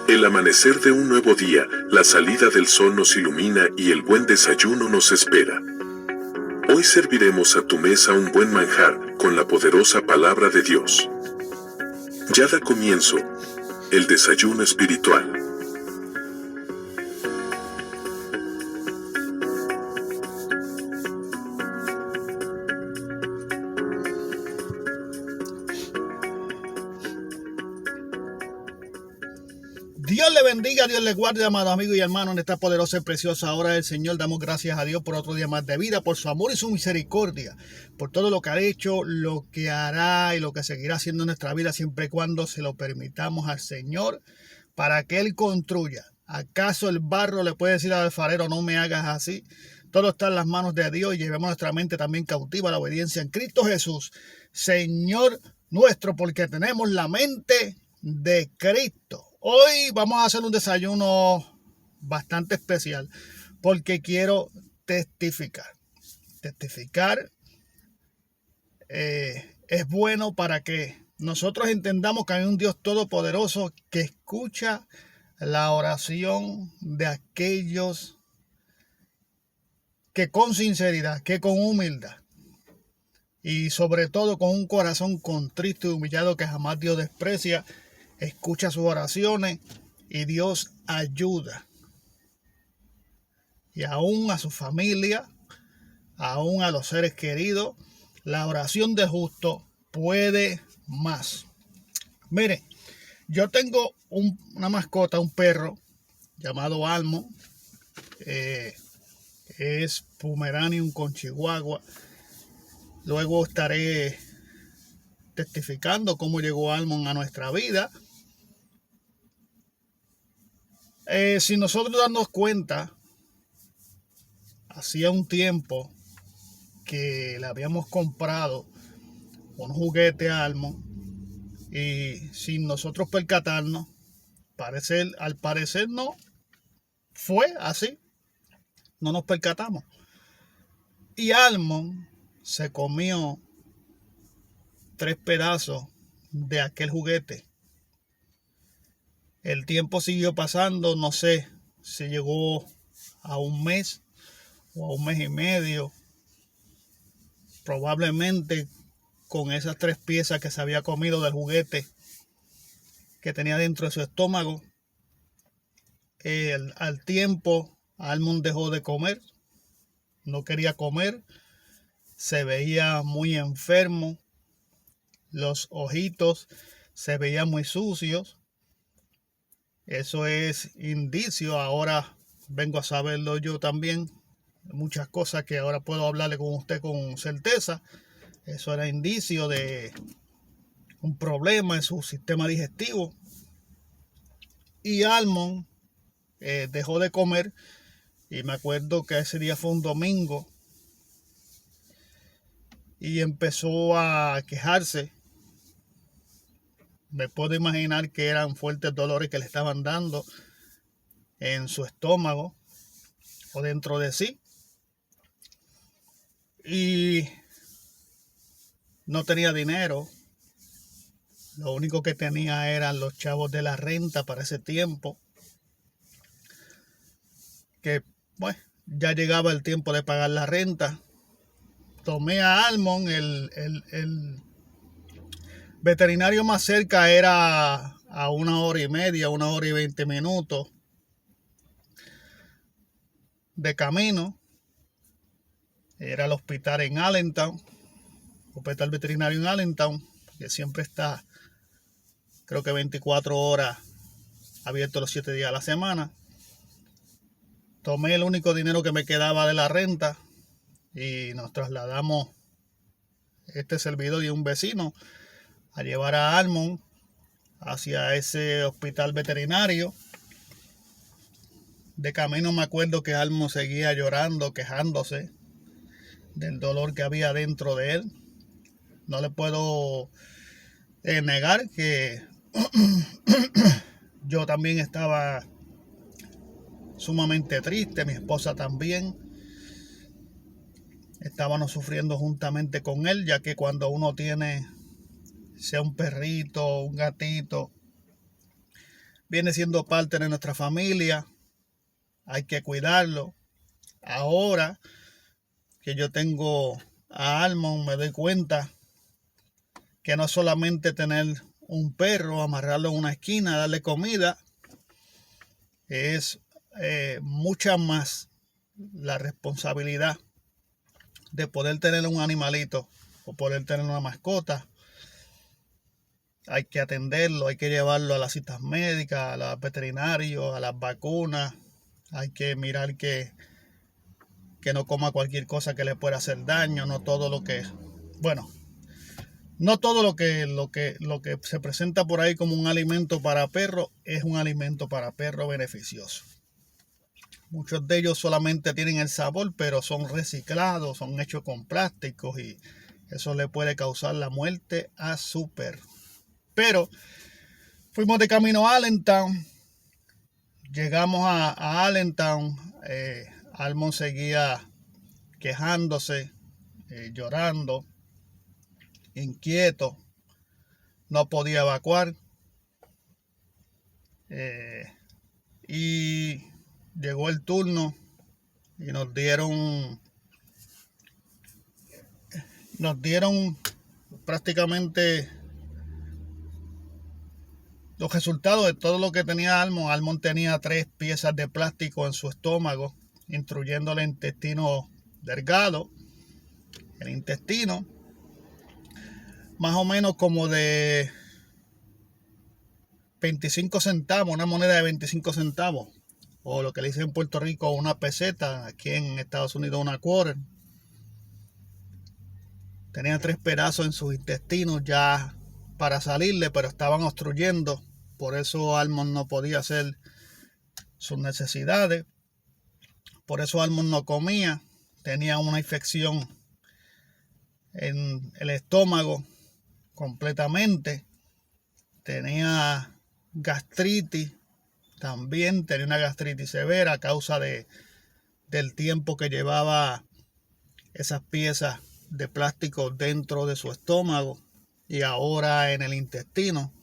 El amanecer de un nuevo día, la salida del sol nos ilumina y el buen desayuno nos espera. Hoy serviremos a tu mesa un buen manjar con la poderosa palabra de Dios. Ya da comienzo el desayuno espiritual. Dios le bendiga, Dios le guarde, amados amigos y hermanos, en esta poderosa y preciosa hora del Señor. Damos gracias a Dios por otro día más de vida, por su amor y su misericordia, por todo lo que ha hecho, lo que hará y lo que seguirá haciendo en nuestra vida, siempre y cuando se lo permitamos al Señor para que Él construya. ¿Acaso el barro le puede decir al alfarero, no me hagas así? Todo está en las manos de Dios y llevemos nuestra mente también cautiva a la obediencia en Cristo Jesús, Señor nuestro, porque tenemos la mente de Cristo. Hoy vamos a hacer un desayuno bastante especial porque quiero testificar. Testificar es bueno para que nosotros entendamos que hay un Dios todopoderoso que escucha la oración de aquellos que con sinceridad, que con humildad y sobre todo con un corazón contrito y humillado que jamás Dios desprecia, escucha sus oraciones y Dios ayuda. Y aún a su familia, aún a los seres queridos, la oración del justo puede más. Miren, yo tengo una mascota, un perro llamado Almo. Es Pomeranian con Chihuahua. Luego estaré testificando cómo llegó Almond a nuestra vida. Si nosotros darnos cuenta, hacía un tiempo que le habíamos comprado un juguete a Almond y sin nosotros percatarnos, al parecer no fue así, no nos percatamos. Y Almond se comió 3 pedazos de aquel juguete. El tiempo siguió pasando, no sé si llegó a un mes o a un mes y medio. Probablemente con esas 3 piezas que se había comido del juguete que tenía dentro de su estómago. Al tiempo, Almond dejó de comer, no quería comer, se veía muy enfermo, los ojitos se veían muy sucios. Eso es indicio, ahora vengo a saberlo yo también, muchas cosas que ahora puedo hablarle con usted con certeza. Eso era indicio de un problema en su sistema digestivo. Y Almond dejó de comer, y me acuerdo que ese día fue un domingo, y empezó a quejarse. Me puedo imaginar que eran fuertes dolores que le estaban dando en su estómago o dentro de sí. Y no tenía dinero. Lo único que tenía eran los chavos de la renta para ese tiempo. Que, bueno, ya llegaba el tiempo de pagar la renta. Tomé a Almond, el veterinario más cerca era a 1 hora y media, 1 hora y 20 minutos de camino. Era el hospital en Allentown, hospital veterinario en Allentown, que siempre está, creo que 24 horas abierto los 7 días a la semana. Tomé el único dinero que me quedaba de la renta y nos trasladamos, este servidor y un vecino, a llevar a Almond hacia ese hospital veterinario. De camino me acuerdo que Almond seguía llorando, quejándose del dolor que había dentro de él. No le puedo negar que yo también estaba sumamente triste, mi esposa también. Estábamos sufriendo juntamente con él, ya que cuando uno tiene, sea un perrito, un gatito, viene siendo parte de nuestra familia. Hay que cuidarlo. Ahora que yo tengo a Almond, me doy cuenta que no es solamente tener un perro, amarrarlo en una esquina, darle comida, es mucha más la responsabilidad de poder tener un animalito o poder tener una mascota. Hay que atenderlo, hay que llevarlo a las citas médicas, a los veterinarios, a las vacunas. Hay que mirar que no coma cualquier cosa que le pueda hacer daño. No todo lo que, bueno, no todo lo que se presenta por ahí como un alimento para perro es un alimento para perro beneficioso. Muchos de ellos solamente tienen el sabor, pero son reciclados, son hechos con plásticos y eso le puede causar la muerte a su perro. Pero fuimos de camino a Allentown, llegamos a Allentown, Almond seguía quejándose, llorando, inquieto, no podía evacuar y llegó el turno y nos dieron prácticamente los resultados de todo lo que tenía Almond. Almond tenía 3 piezas de plástico en su estómago, incluyendo el intestino delgado, el intestino, más o menos como de 25 centavos, una moneda de 25 centavos, o lo que le dicen en Puerto Rico una peseta, aquí en Estados Unidos una quarter. Tenía 3 pedazos en sus intestinos ya para salirle, pero estaban obstruyendo. Por eso Almond no podía hacer sus necesidades. Por eso Almond no comía. Tenía una infección en el estómago completamente. Tenía gastritis. También tenía una gastritis severa a causa del tiempo que llevaba esas piezas de plástico dentro de su estómago y ahora en el intestino.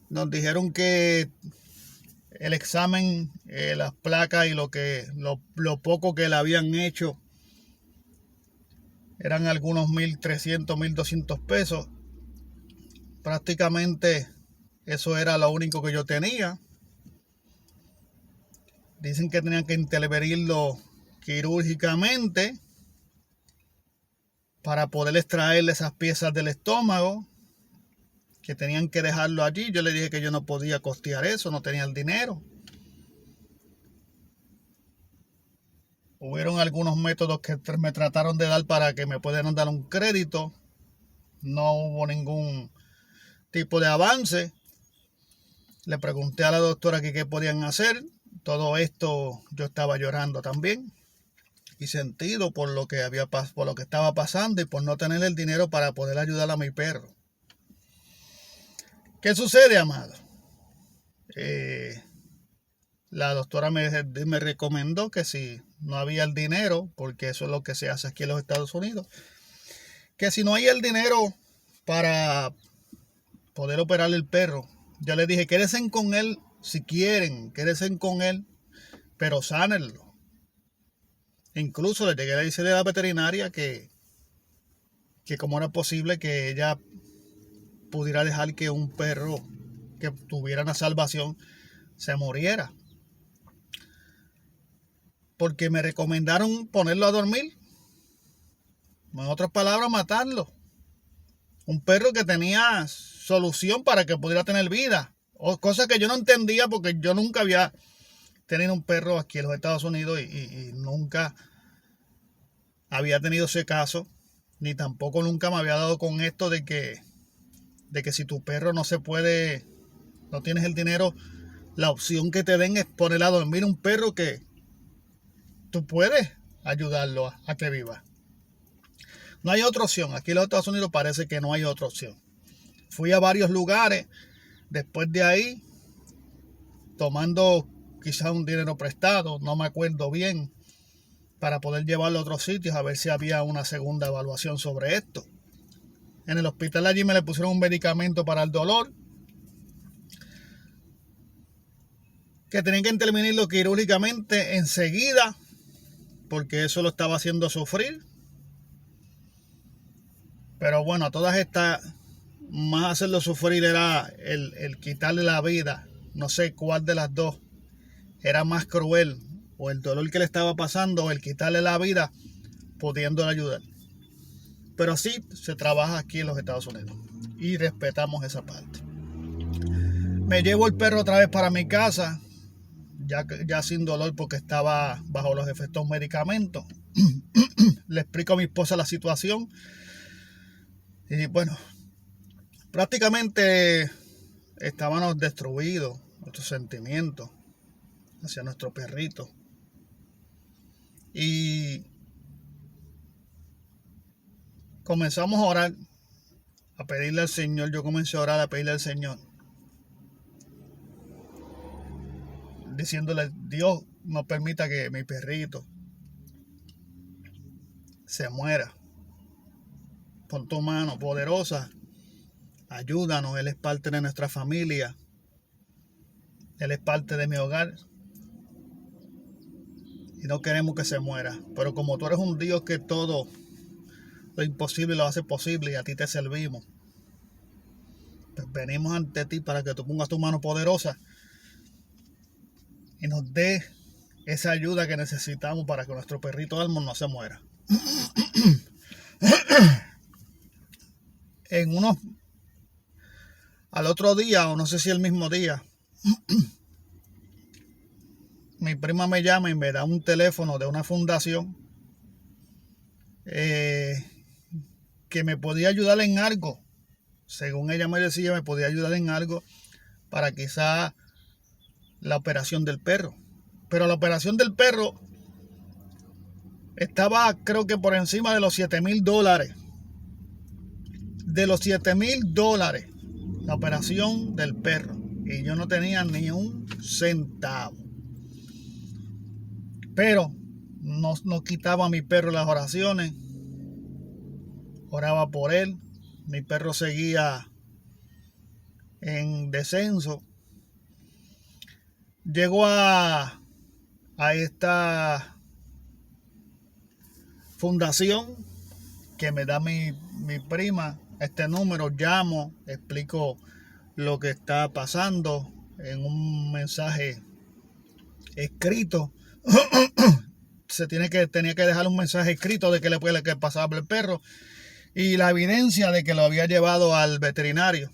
Nos dijeron que el examen, las placas y lo poco que le habían hecho eran algunos 1,300, 1,200 pesos. Prácticamente eso era lo único que yo tenía. Dicen que tenían que intervenirlo quirúrgicamente para poder extraerle esas piezas del estómago, que tenían que dejarlo allí. Yo le dije que yo no podía costear eso, no tenía el dinero. Hubieron algunos métodos que me trataron de dar para que me pudieran dar un crédito. No hubo ningún tipo de avance. Le pregunté a la doctora que qué podían hacer. Todo esto yo estaba llorando también y sentido por lo que estaba pasando y por no tener el dinero para poder ayudar a mi perro. ¿Qué sucede, amado? La doctora me recomendó que si no había el dinero, porque eso es lo que se hace aquí en los Estados Unidos, que si no hay el dinero para poder operar el perro, yo le dije, quédense con él si quieren, quédense con él, pero sánenlo. Incluso le llegué a decirle a la veterinaria que cómo era posible que ella pudiera dejar que un perro que tuviera una salvación se muriera. Porque me recomendaron ponerlo a dormir. En otras palabras, matarlo. Un perro que tenía solución para que pudiera tener vida. Cosa que yo no entendía porque yo nunca había tenido un perro aquí en los Estados Unidos y nunca había tenido ese caso. Ni tampoco nunca me había dado con esto de que si tu perro no tienes el dinero, la opción que te den es poner a dormir un perro que tú puedes ayudarlo a que viva. No hay otra opción. Aquí en los Estados Unidos parece que no hay otra opción. Fui a varios lugares. Después de ahí, tomando quizás un dinero prestado, no me acuerdo bien, para poder llevarlo a otros sitios a ver si había una segunda evaluación sobre esto. En el hospital allí me le pusieron un medicamento para el dolor, que tenían que intervenirlo quirúrgicamente enseguida, porque eso lo estaba haciendo sufrir. Pero bueno, a todas estas, más hacerlo sufrir era el quitarle la vida. No sé cuál de las dos era más cruel, o el dolor que le estaba pasando, o el quitarle la vida, pudiéndole ayudar. Pero así se trabaja aquí en los Estados Unidos y respetamos esa parte. Me llevo el perro otra vez para mi casa, ya sin dolor porque estaba bajo los efectos medicamentos. Le explico a mi esposa la situación y bueno, prácticamente estábamos destruidos, nuestros sentimientos hacia nuestro perrito. Y comenzamos a orar, a pedirle al Señor. Yo comencé a orar, a pedirle al Señor, diciéndole: Dios, no permita que mi perrito se muera. Pon tu mano poderosa, ayúdanos. Él es parte de nuestra familia, Él es parte de mi hogar y no queremos que se muera. Pero como tú eres un Dios que todo lo imposible lo hace posible y a ti te servimos, pues venimos ante ti para que tú pongas tu mano poderosa y nos dé esa ayuda que necesitamos para que nuestro perrito Almo no se muera. Al otro día, o no sé si el mismo día, mi prima me llama y me da un teléfono de una fundación que me podía ayudar en algo. Según ella me decía, me podía ayudar en algo para quizá la operación del perro. Pero la operación del perro estaba, creo que por encima de los $7,000. De los $7,000, la operación del perro. Y yo no tenía ni un centavo. Pero no quitaba a mi perro las oraciones. Oraba por él. Mi perro seguía en descenso. Llegó a esta fundación que me da mi prima este número. Llamo, explico lo que está pasando en un mensaje escrito. Tenía que dejar un mensaje escrito de que le puede que pasaba el perro y la evidencia de que lo había llevado al veterinario.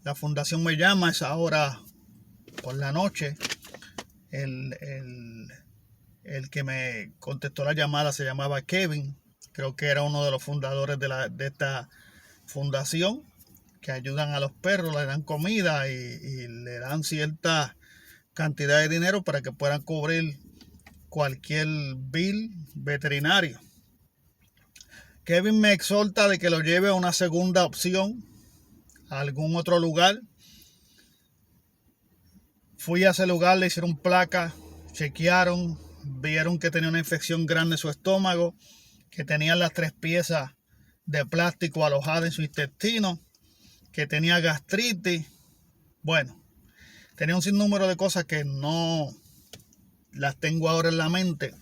La fundación me llama a esa hora por la noche. El que me contestó la llamada se llamaba Kevin. Creo que era uno de los fundadores de esta fundación, que ayudan a los perros, le dan comida y le dan cierta cantidad de dinero para que puedan cubrir cualquier bill veterinario. Kevin me exhorta de que lo lleve a una segunda opción, a algún otro lugar. Fui a ese lugar, le hicieron placa, chequearon, vieron que tenía una infección grande en su estómago, que tenía las 3 piezas de plástico alojadas en su intestino, que tenía gastritis. Bueno, tenía un sinnúmero de cosas que no las tengo ahora en la mente.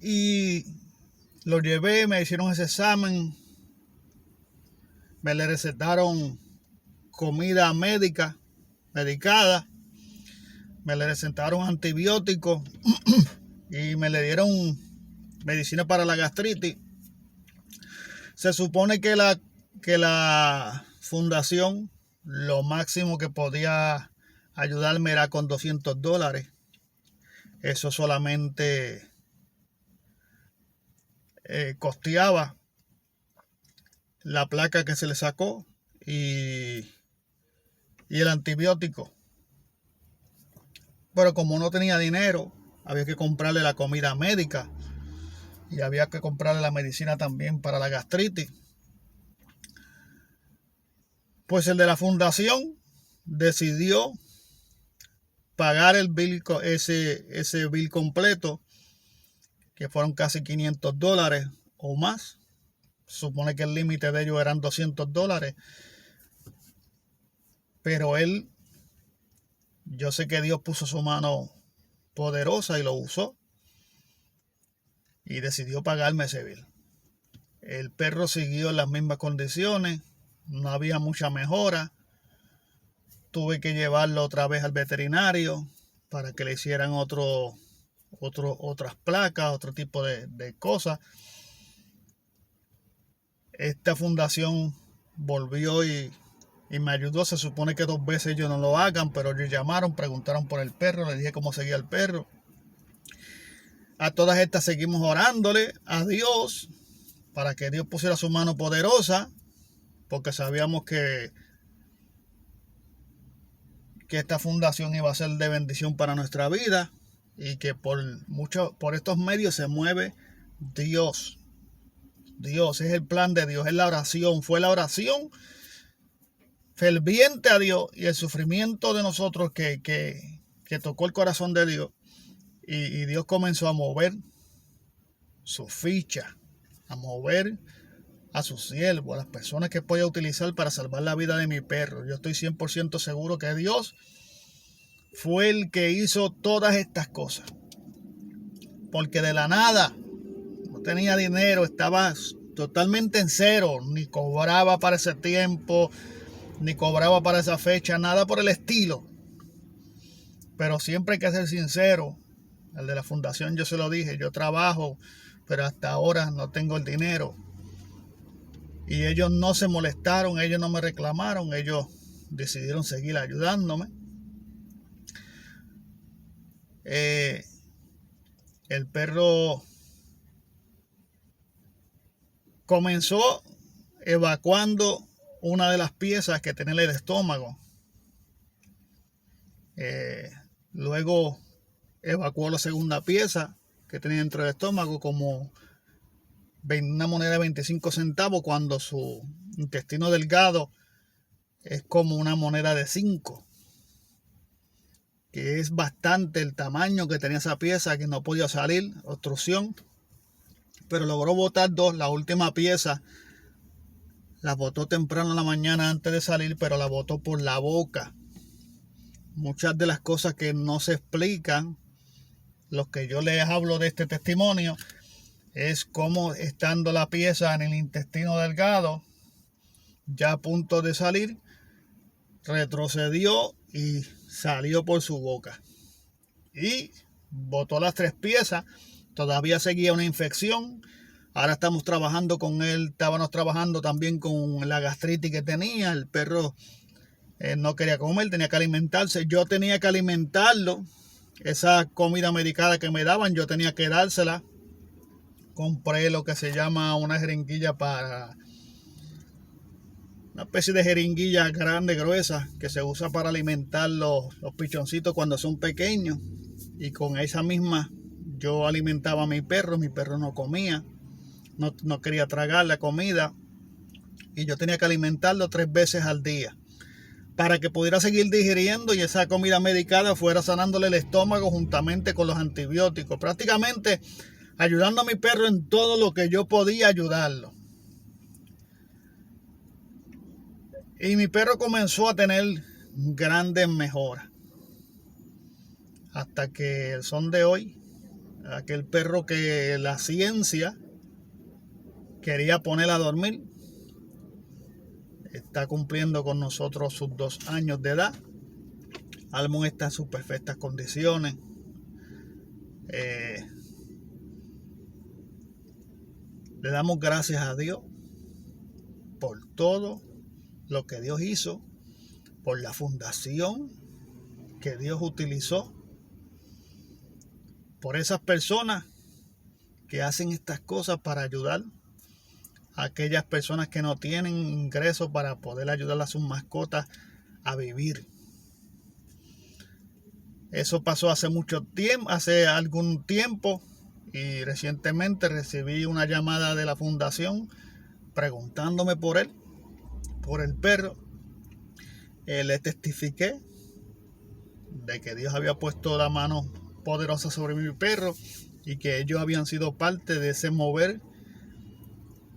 Y lo llevé, me hicieron ese examen, me le recetaron comida medicada, me le recetaron antibióticos y me le dieron medicina para la gastritis. Se supone que la fundación, lo máximo que podía ayudarme era con $200. Eso solamente costeaba la placa que se le sacó y el antibiótico. Pero como no tenía dinero, había que comprarle la comida médica y había que comprarle la medicina también para la gastritis. Pues el de la fundación decidió pagar el bill, ese bill completo, que fueron casi $500 o más. Supone que el límite de ellos eran $200. Pero yo sé que Dios puso su mano poderosa y lo usó. Y decidió pagarme ese bill. El perro siguió en las mismas condiciones. No había mucha mejora. Tuve que llevarlo otra vez al veterinario para que le hicieran otras placas, otro tipo de cosas. Esta fundación volvió y me ayudó. Se supone que 2 veces ellos no lo hagan, pero ellos llamaron, preguntaron por el perro, le dije cómo seguía el perro. A todas estas seguimos orándole a Dios para que Dios pusiera su mano poderosa, porque sabíamos que esta fundación iba a ser de bendición para nuestra vida y que por estos medios se mueve Dios. Dios es el plan de Dios, es la oración, fue la oración ferviente a Dios y el sufrimiento de nosotros que tocó el corazón de Dios. Y Dios comenzó a mover su ficha, a mover a sus siervos, a las personas que podía utilizar para salvar la vida de mi perro. Yo estoy 100% seguro que Dios fue el que hizo todas estas cosas. Porque de la nada, no tenía dinero, estaba totalmente en cero, ni cobraba para ese tiempo, ni cobraba para esa fecha, nada por el estilo. Pero siempre hay que ser sincero. El de la fundación yo se lo dije, yo trabajo, pero hasta ahora no tengo el dinero. Y ellos no se molestaron, ellos no me reclamaron, ellos decidieron seguir ayudándome. El perro comenzó evacuando una de las piezas que tenía en el estómago. Luego evacuó la segunda pieza que tenía dentro del estómago, como una moneda de 25 centavos, cuando su intestino delgado es como una moneda de 5, que es bastante el tamaño que tenía esa pieza, que no podía salir, obstrucción. Pero logró botar 2. La última pieza la botó temprano en la mañana antes de salir, pero la botó por la boca. Muchas de las cosas que no se explican, los que yo les hablo de este testimonio, es cómo, estando la pieza en el intestino delgado, ya a punto de salir, retrocedió y salió por su boca. Y botó las 3 piezas. Todavía seguía una infección. Ahora estamos trabajando con él. Estábamos trabajando también con la gastritis que tenía. El perro no quería comer, tenía que alimentarse. Yo tenía que alimentarlo. Esa comida medicada que me daban, yo tenía que dársela. Compré lo que se llama una jeringuilla para... una especie de jeringuilla grande, gruesa, que se usa para alimentar los pichoncitos cuando son pequeños. Y con esa misma yo alimentaba a mi perro no comía, no quería tragar la comida. Y yo tenía que alimentarlo 3 veces al día para que pudiera seguir digiriendo y esa comida medicada fuera sanándole el estómago juntamente con los antibióticos. Prácticamente ayudando a mi perro en todo lo que yo podía ayudarlo. Y mi perro comenzó a tener grandes mejoras. Hasta que el son de hoy, aquel perro que la ciencia quería poner a dormir, está cumpliendo con nosotros sus 2 años de edad. Almond está en sus perfectas condiciones. Le damos gracias a Dios por todo lo que Dios hizo, por la fundación que Dios utilizó, por esas personas que hacen estas cosas para ayudar a aquellas personas que no tienen ingresos para poder ayudar a sus mascotas a vivir. Eso pasó hace mucho tiempo, hace algún tiempo, y recientemente recibí una llamada de la fundación preguntándome por él, por el perro. Le testifiqué de que Dios había puesto la mano poderosa sobre mi perro y que ellos habían sido parte de ese mover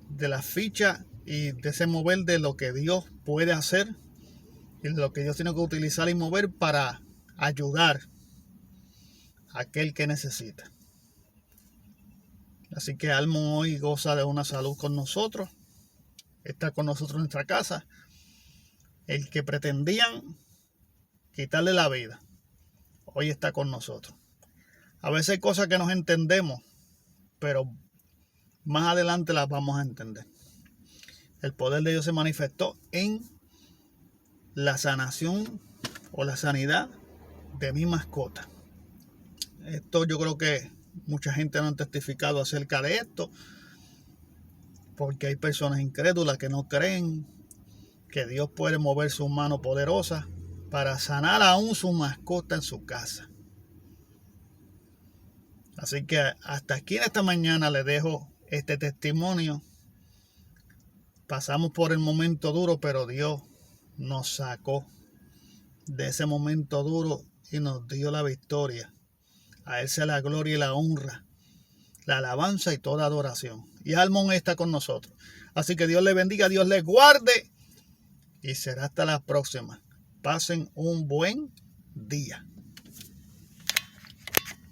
de la ficha y de ese mover de lo que Dios puede hacer y de lo que Dios tiene que utilizar y mover para ayudar a aquel que necesita. Así que Almon hoy goza de una salud con nosotros, está con nosotros en nuestra casa. El que pretendían quitarle la vida, hoy está con nosotros. A veces hay cosas que no entendemos, pero más adelante las vamos a entender. El poder de Dios se manifestó en la sanación o la sanidad de mi mascota. Esto yo creo que mucha gente no ha testificado acerca de esto, porque hay personas incrédulas que no creen que Dios puede mover su mano poderosa para sanar aún su mascota en su casa. Así que hasta aquí en esta mañana les dejo este testimonio. Pasamos por el momento duro, pero Dios nos sacó de ese momento duro y nos dio la victoria. A Él sea la gloria y la honra, la alabanza y toda adoración. Y Almon está con nosotros. Así que Dios les bendiga, Dios les guarde y será hasta la próxima. Pasen un buen día.